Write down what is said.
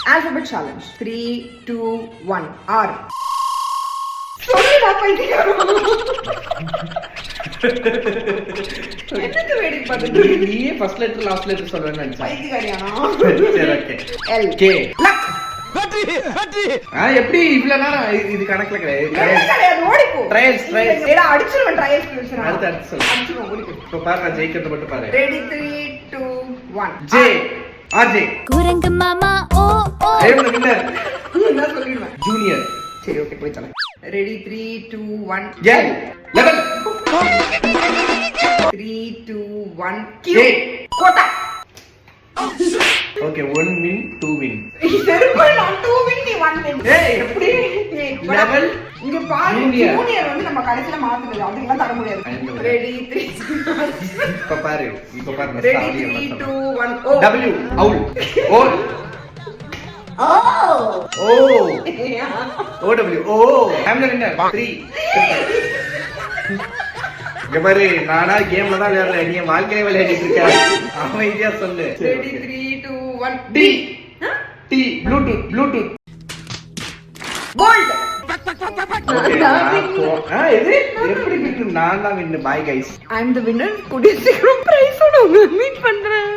Alphabet challenge. 3, 2, 1. R. சொல்லுடா பைத்தியம். என்னது வேடிக்கை பார்த்துட்டு நீயே ஃபர்ஸ்ட் லெட்டர் லாஸ்ட் லெட்டர் சொல்றேன்னு நினைச்சேன். பைத்தியக்காரியானா? சரி ஓகே. L. K. Luck. எப்படி இவ்வளவு நேரம் இது கணக்குல கிடையாது. ஓடிப்போ. ட்ரையல்ஸ். ஏடா அடிச்சிருவேன் ட்ரையல்ஸ் பேசுறேன். அடுத்து சொல்லு. அடிச்சிருவேன் ஓடிப்போ. இப்போ பாரு நான் ஜெயிக்கிறது மட்டும் பாரு. Ready 3, 2, 1. J. RJ. குரங்கு மாமா ஓ ஓ. ஐயம் வின்னர். என்ன சொல்லிடுவேன். ஜூனியர். சரி ஓகே போய் தல. Ready 3, 2, 1. L. Level. 3, 2, 1. Q. Quota. Okay 1 win 2 win. செருப்பு நான் 2 win நீ 1 win. ஏய் எப்படி லெவல் இங்க பாரு Junior. ஜூனியர் வந்து நம்ம கடைசில மாத்துறது அதுக்கு தர முடியாது. Ready 3. இப்ப பாரு Ready 3, 2, 1. O. W owl O OW O I'm the winner 3 இங்க பாரு நானா கேம்ல தான் விளையாடுறேன் நீ வாழ்க்கையில விளையாடிட்டு இருக்க அமைதியா சொல்லு. Ready 3, 2, 1. D T Bluetooth Gold. Okay இது எப்படி வின்னு நான் தான் win bye guys I am the winner. கூடிய சீக்கிரம் பிரைஸ் ஓட மீட் பண்றேன்.